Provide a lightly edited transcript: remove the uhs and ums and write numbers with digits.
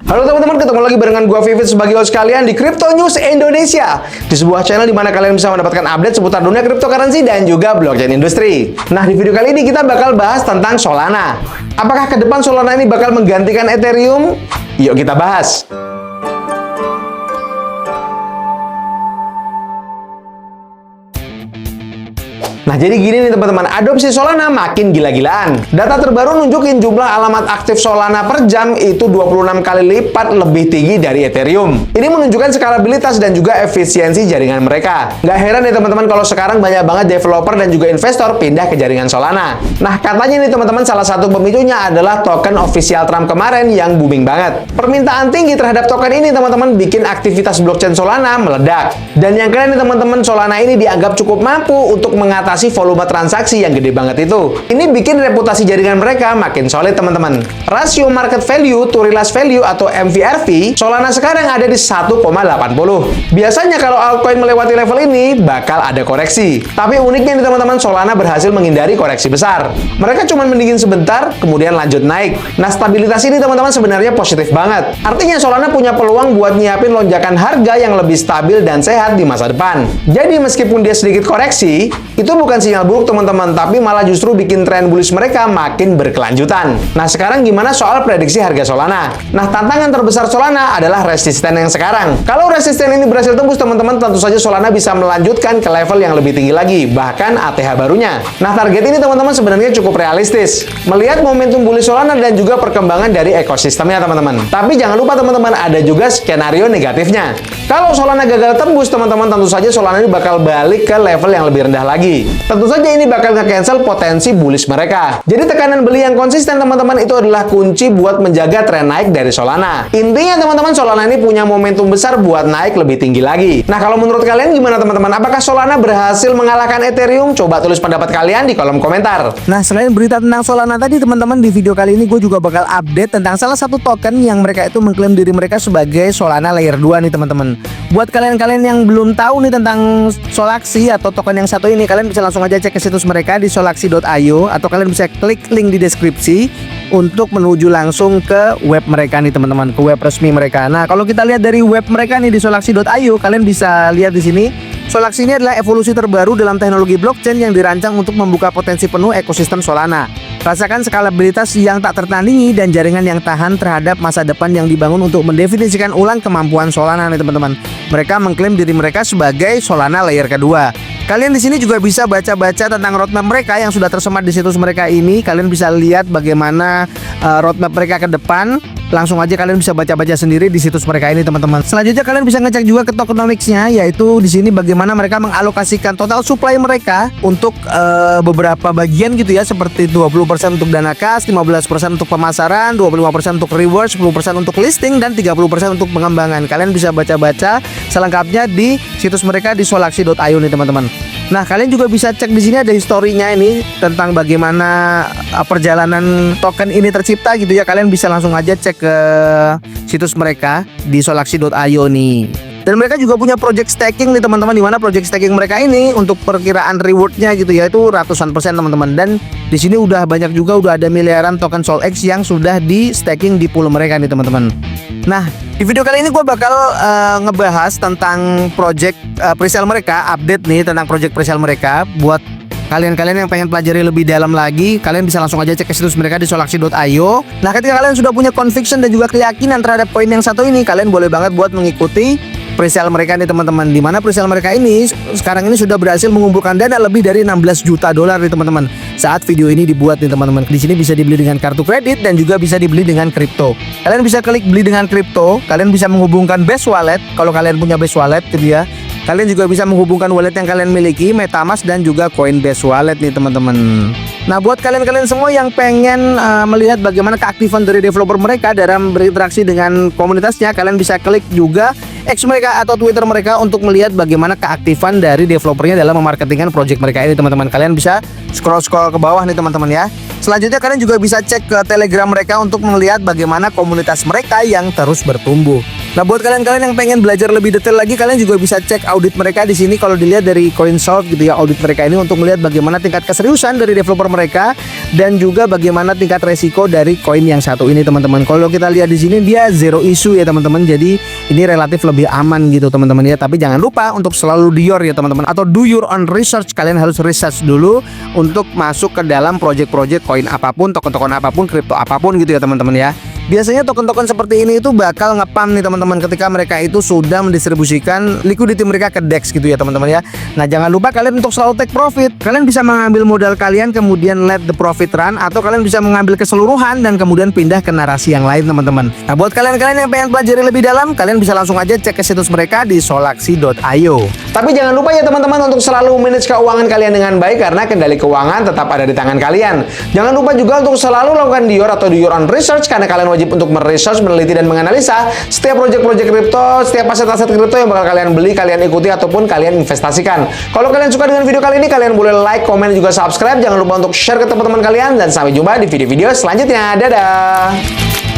Halo teman-teman, ketemu lagi barengan gua Vivit sebagai host kalian di Crypto News Indonesia. Di sebuah channel di mana kalian bisa mendapatkan update seputar dunia cryptocurrency dan juga blockchain industri. Nah, di video kali ini kita bakal bahas tentang Solana. Apakah ke depan Solana ini bakal menggantikan Ethereum? Yuk kita bahas. Nah, jadi gini nih teman-teman, adopsi Solana makin gila-gilaan. Data terbaru nunjukin jumlah alamat aktif Solana per jam itu 26 kali lipat lebih tinggi dari Ethereum. Ini menunjukkan skalabilitas dan juga efisiensi jaringan mereka. Nggak heran nih teman-teman kalau sekarang banyak banget developer dan juga investor pindah ke jaringan Solana. Nah, katanya nih teman-teman, salah satu pemicunya adalah token official Trump kemarin yang booming banget. Permintaan tinggi terhadap token ini teman-teman bikin aktivitas blockchain Solana meledak. Dan yang keren nih teman-teman, Solana ini dianggap cukup mampu untuk mengatasi volume transaksi yang gede banget itu. Ini bikin reputasi jaringan mereka makin solid teman-teman. Rasio market value to realized value atau MVRV Solana sekarang ada di 1,80. Biasanya kalau altcoin melewati level ini bakal ada koreksi. Tapi uniknya nih teman-teman, Solana berhasil menghindari koreksi besar. Mereka cuma mendingin sebentar kemudian lanjut naik. Nah, stabilitas ini teman-teman sebenarnya positif banget. Artinya Solana punya peluang buat nyiapin lonjakan harga yang lebih stabil dan sehat di masa depan. Jadi meskipun dia sedikit koreksi, itu bukan sinyal buruk teman-teman, tapi malah justru bikin tren bullish mereka makin berkelanjutan. Nah, sekarang gimana soal prediksi harga Solana? Nah, tantangan terbesar Solana adalah resisten yang sekarang. Kalau resisten ini berhasil tembus teman-teman, tentu saja Solana bisa melanjutkan ke level yang lebih tinggi lagi, bahkan ATH barunya. Nah, target ini teman-teman sebenarnya cukup realistis. Melihat momentum bullish Solana dan juga perkembangan dari ekosistemnya teman-teman. Tapi jangan lupa teman-teman, ada juga skenario negatifnya. Kalau Solana gagal tembus teman-teman, tentu saja Solana ini bakal balik ke level yang lebih rendah lagi. Tentu saja ini bakal nge-cancel potensi bullish mereka. Jadi tekanan beli yang konsisten teman-teman itu adalah kunci buat menjaga tren naik dari Solana. Intinya teman-teman, Solana ini punya momentum besar buat naik lebih tinggi lagi. Nah, kalau menurut kalian gimana teman-teman? Apakah Solana berhasil mengalahkan Ethereum? Coba tulis pendapat kalian di kolom komentar. Nah, selain berita tentang Solana tadi teman-teman, di video kali ini gue juga bakal update tentang salah satu token yang mereka itu mengklaim diri mereka sebagai Solana Layer 2 nih teman-teman. Buat kalian-kalian yang belum tahu nih tentang Solaxi atau token yang satu ini, kalian bisa langsung aja cek ke situs mereka di solaxi.io atau kalian bisa klik link di deskripsi untuk menuju langsung ke web mereka nih teman-teman, ke web resmi mereka. Nah, kalau kita lihat dari web mereka nih di solaxi.io, kalian bisa lihat di sini. Solaxi ini adalah evolusi terbaru dalam teknologi blockchain yang dirancang untuk membuka potensi penuh ekosistem Solana. Rasakan skalabilitas yang tak tertandingi dan jaringan yang tahan terhadap masa depan yang dibangun untuk mendefinisikan ulang kemampuan Solana nih teman-teman. Mereka mengklaim diri mereka sebagai Solana layer kedua. Kalian di sini juga bisa baca-baca tentang roadmap mereka yang sudah tersemat di situs mereka ini. Kalian bisa lihat bagaimana roadmap mereka ke depan. Langsung aja kalian bisa baca-baca sendiri di situs mereka ini teman-teman. Selanjutnya kalian bisa ngecek juga ke tokenomics-nya, yaitu di sini bagaimana mereka mengalokasikan total supply mereka untuk beberapa bagian gitu ya, seperti 20% untuk dana kas, 15% untuk pemasaran, 25% untuk reward, 10% untuk listing, dan 30% untuk pengembangan. Kalian bisa baca-baca selengkapnya di situs mereka di solaxi.io nih teman-teman. Nah, kalian juga bisa cek di sini ada historinya ini tentang bagaimana perjalanan token ini tercipta gitu ya. Kalian bisa langsung aja cek ke situs mereka di solaxi.io nih. Dan mereka juga punya project staking nih teman-teman, di mana project staking mereka ini untuk perkiraan rewardnya gitu ya, itu ratusan persen teman-teman. Dan di sini udah banyak juga, udah ada miliaran token SolX yang sudah di staking di pool mereka nih teman-teman. Nah, di video kali ini gue bakal ngebahas tentang project presale mereka, update nih tentang project presale mereka. Buat kalian-kalian yang pengen pelajari lebih dalam lagi, kalian bisa langsung aja cek ke situs mereka di solaxi.io. Nah, ketika kalian sudah punya conviction dan juga keyakinan terhadap koin yang satu ini, kalian boleh banget buat mengikuti presale mereka nih teman-teman. Di mana presale mereka ini sekarang ini sudah berhasil mengumpulkan dana lebih dari 16 juta dolar nih teman-teman. Saat video ini dibuat nih teman-teman. Di sini bisa dibeli dengan kartu kredit dan juga bisa dibeli dengan kripto. Kalian bisa klik beli dengan kripto, kalian bisa menghubungkan Base Wallet kalau kalian punya Base Wallet gitu ya. Kalian juga bisa menghubungkan wallet yang kalian miliki, MetaMask dan juga Coinbase Wallet nih teman-teman. Nah, buat kalian-kalian semua yang pengen melihat bagaimana keaktifan dari developer mereka dalam berinteraksi dengan komunitasnya, kalian bisa klik juga X mereka atau Twitter mereka untuk melihat bagaimana keaktifan dari developernya dalam memarketingkan project mereka ini teman-teman. Kalian bisa scroll-scroll ke bawah nih teman-teman ya. Selanjutnya kalian juga bisa cek ke Telegram mereka untuk melihat bagaimana komunitas mereka yang terus bertumbuh. Nah, buat kalian-kalian yang pengen belajar lebih detail lagi, kalian juga bisa cek audit mereka di sini. Kalau dilihat dari CoinSolve gitu ya, audit mereka ini untuk melihat bagaimana tingkat keseriusan dari developer mereka dan juga bagaimana tingkat resiko dari koin yang satu ini teman-teman. Kalau kita lihat di sini dia zero issue ya teman-teman. Jadi ini relatif lebih aman gitu teman-teman ya. Tapi jangan lupa untuk selalu dior ya teman-teman, atau do your own research. Kalian harus research dulu untuk masuk ke dalam project-project koin apapun, token-token apapun, kripto apapun gitu ya teman-teman ya. Biasanya token-token seperti ini itu bakal ngepam nih teman-teman ketika mereka itu sudah mendistribusikan liquidity mereka ke DEX gitu ya teman-teman ya. Nah jangan lupa kalian untuk selalu take profit. Kalian bisa mengambil modal kalian kemudian let the profit run, atau kalian bisa mengambil keseluruhan dan kemudian pindah ke narasi yang lain teman-teman. Nah buat kalian-kalian yang pengen pelajari lebih dalam, kalian bisa langsung aja cek ke situs mereka di solaxi.io. Tapi jangan lupa ya teman-teman untuk selalu manage keuangan kalian dengan baik, karena kendali keuangan tetap ada di tangan kalian. Jangan lupa juga untuk selalu lakukan dior atau do your own research, karena kalian wajib untuk meresearch, meneliti, dan menganalisa setiap proyek-proyek kripto, setiap aset-aset kripto yang bakal kalian beli, kalian ikuti, ataupun kalian investasikan. Kalau kalian suka dengan video kali ini, kalian boleh like, komen, juga subscribe. Jangan lupa untuk share ke teman-teman kalian, dan sampai jumpa di video-video selanjutnya. Dadah!